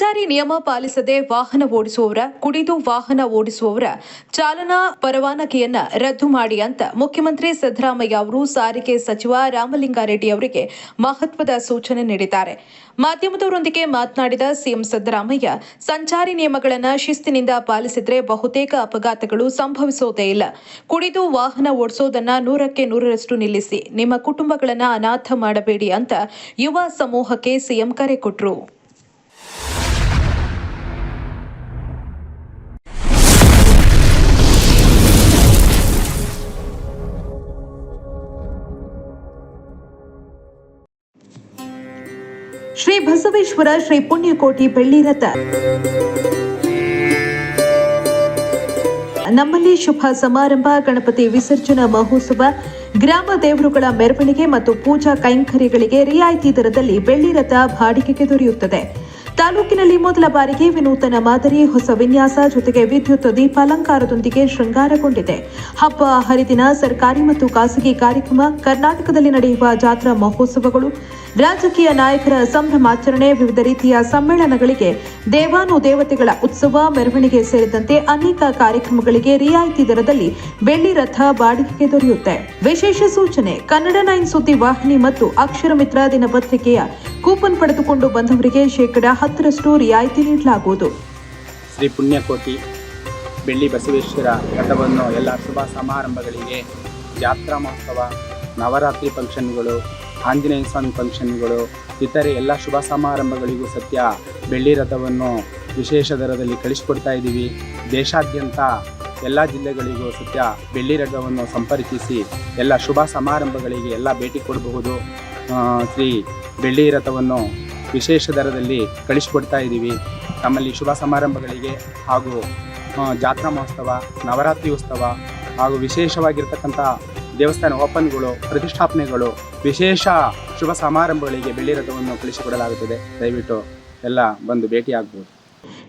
ಸಂಚಾರಿ ನಿಯಮ ಪಾಲಿಸದೆ ವಾಹನ ಓಡಿಸುವವರ, ಕುಡಿದು ವಾಹನ ಓಡಿಸುವವರ ಚಾಲನಾ ಪರವಾನಗಿಯನ್ನ ರದ್ದು ಮಾಡಿ ಅಂತ ಮುಖ್ಯಮಂತ್ರಿ ಸಿದ್ದರಾಮಯ್ಯ ಅವರು ಸಾರಿಗೆ ಸಚಿವ ರಾಮಲಿಂಗಾರೆಡ್ಡಿ ಅವರಿಗೆ ಮಹತ್ವದ ಸೂಚನೆ ನೀಡಿದ್ದಾರೆ. ಮಾಧ್ಯಮದವರೊಂದಿಗೆ ಮಾತನಾಡಿದ ಸಿಎಂ ಸಿದ್ದರಾಮಯ್ಯ, ಸಂಚಾರಿ ನಿಯಮಗಳನ್ನು ಶಿಸ್ತಿನಿಂದ ಪಾಲಿಸಿದ್ರೆ ಬಹುತೇಕ ಅಪಘಾತಗಳು ಸಂಭವಿಸೋದೇ ಇಲ್ಲ. ಕುಡಿದು ವಾಹನ ಓಡಿಸೋದನ್ನ 100ಕ್ಕೆ 100ರಷ್ಟು ನಿಲ್ಲಿಸಿ, ನಿಮ್ಮ ಕುಟುಂಬಗಳನ್ನು ಅನಾಥ ಮಾಡಬೇಡಿ ಅಂತ ಯುವ ಸಮೂಹಕ್ಕೆ ಸಿಎಂ ಕರೆ ಕೊಟ್ಟರು. ಶ್ರೀ ಬಸವೇಶ್ವರ ಶ್ರೀ ಪುಣ್ಯಕೋಟಿ ಬೆಳ್ಳಿ ರಥ ನಮ್ಮಲ್ಲಿ ಶುಭ ಸಮಾರಂಭ, ಗಣಪತಿ ವಿಸರ್ಜನಾ ಮಹೋತ್ಸವ, ಗ್ರಾಮ ದೇವರುಗಳ ಮೆರವಣಿಗೆ ಮತ್ತು ಪೂಜಾ ಕೈಂಕರ್ಯಗಳಿಗೆ ರಿಯಾಯಿತಿ ದರದಲ್ಲಿ ಬೆಳ್ಳಿ ರಥ ಬಾಡಿಗೆಗೆ ದೊರೆಯುತ್ತದೆ. ತಾಲೂಕಿನಲ್ಲಿ ಮೊದಲ ಬಾರಿಗೆ ವಿನೂತನ ಮಾದರಿ, ಹೊಸ ವಿನ್ಯಾಸ ಜೊತೆಗೆ ವಿದ್ಯುತ್ ದೀಪಾಲಂಕಾರದೊಂದಿಗೆ ಶೃಂಗಾರಗೊಂಡಿದೆ. ಹಬ್ಬ ಹರಿದಿನ, ಸರ್ಕಾರಿ ಮತ್ತು ಖಾಸಗಿ ಕಾರ್ಯಕ್ರಮ, ಕರ್ನಾಟಕದಲ್ಲಿ ನಡೆಯುವ ಜಾತ್ರಾ ಮಹೋತ್ಸವಗಳು, ರಾಜಕೀಯ ನಾಯಕರ ಸಂಭ್ರಮಾಚರಣೆ, ವಿವಿಧ ರೀತಿಯ ಸಮ್ಮೇಳನಗಳಿಗೆ, ದೇವಾನುದೇವತೆಗಳ ಉತ್ಸವ, ಮೆರವಣಿಗೆ ಸೇರಿದಂತೆ ಅನೇಕ ಕಾರ್ಯಕ್ರಮಗಳಿಗೆ ರಿಯಾಯಿತಿ ದರದಲ್ಲಿ ಬೆಳ್ಳಿ ರಥ ಬಾಡಿಗೆಗೆ ದೊರೆಯುತ್ತೆ. ವಿಶೇಷ ಸೂಚನೆ: ಕನ್ನಡ 9 ಸುದ್ದಿ ವಾಹಿನಿ ಮತ್ತು ಅಕ್ಷರ ಮಿತ್ರ ದಿನಪತ್ರಿಕೆಯ ಕೂಪನ್ ಪಡೆದುಕೊಂಡು ಬಂದವರಿಗೆ 10% ರಿಯಾಯಿತಿ ನೀಡಲಾಗುವುದು. ಶ್ರೀ ಪುಣ್ಯಕೋಟಿ ಬೆಳ್ಳಿ ಬಸವೇಶ್ವರ ರಥವನ್ನು ಎಲ್ಲ ಶುಭ ಸಮಾರಂಭಗಳಿಗೆ, ಜಾತ್ರಾ ಮಹೋತ್ಸವ, ನವರಾತ್ರಿ ಫಂಕ್ಷನ್ಗಳು, ಆಂಜನೇಯ ಸ್ವಾಮಿ ಫಂಕ್ಷನ್ಗಳು, ಇತರೆ ಎಲ್ಲ ಶುಭ ಸಮಾರಂಭಗಳಿಗೂ ಸತ್ಯ ಬೆಳ್ಳಿ ರಥವನ್ನು ವಿಶೇಷ ದರದಲ್ಲಿ ಕಳಿಸಿಕೊಡ್ತಾ ಇದ್ದೀವಿ. ದೇಶಾದ್ಯಂತ ಎಲ್ಲ ಜಿಲ್ಲೆಗಳಿಗೂ ಸತ್ಯ ಬೆಳ್ಳಿ ರಥವನ್ನು ಸಂಪರ್ಕಿಸಿ ಎಲ್ಲ ಶುಭ ಸಮಾರಂಭಗಳಿಗೆ ಎಲ್ಲ ಭೇಟಿ ಕೊಡಬಹುದು. ಶ್ರೀ ಬೆಳ್ಳಿ ರಥವನ್ನು ವಿಶೇಷ ದರದಲ್ಲಿ ಕಳಿಸಿಕೊಡ್ತಾ ಇದ್ದೀವಿ. ನಮ್ಮಲ್ಲಿ ಶುಭ ಸಮಾರಂಭಗಳಿಗೆ ಹಾಗೂ ಜಾತ್ರಾ ಮಹೋತ್ಸವ, ನವರಾತ್ರಿ ಉತ್ಸವ ಹಾಗೂ ವಿಶೇಷವಾಗಿರ್ತಕ್ಕಂಥ ದೇವಸ್ಥಾನ ಓಪನ್ಗಳು, ಪ್ರತಿಷ್ಠಾಪನೆಗಳು, ವಿಶೇಷ ಶುಭ ಸಮಾರಂಭಗಳಿಗೆ ಬೆಳ್ಳಿ ರಥವನ್ನು ಕಳಿಸಿಕೊಡಲಾಗುತ್ತದೆ. ದಯವಿಟ್ಟು ಎಲ್ಲ ಬಂದು ಭೇಟಿಯಾಗಬಹುದು.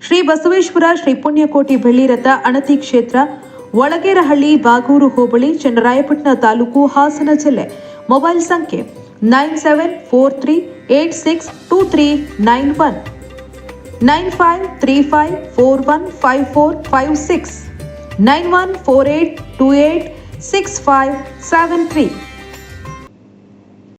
ಶ್ರೀ ಬಸವೇಶ್ವರ ಶ್ರೀ ಪುಣ್ಯಕೋಟಿ ಬೆಳ್ಳಿ ರಥ ಅಣತಿ ಕ್ಷೇತ್ರ, ಒಳಗೇರಹಳ್ಳಿ, ಬಾಗೂರು ಹೋಬಳಿ, ಚನ್ನರಾಯಪಟ್ಟಣ ತಾಲೂಕು, ಹಾಸನ ಜಿಲ್ಲೆ. ಮೊಬೈಲ್ ಸಂಖ್ಯೆ 9743862391 9535415456 9148286573.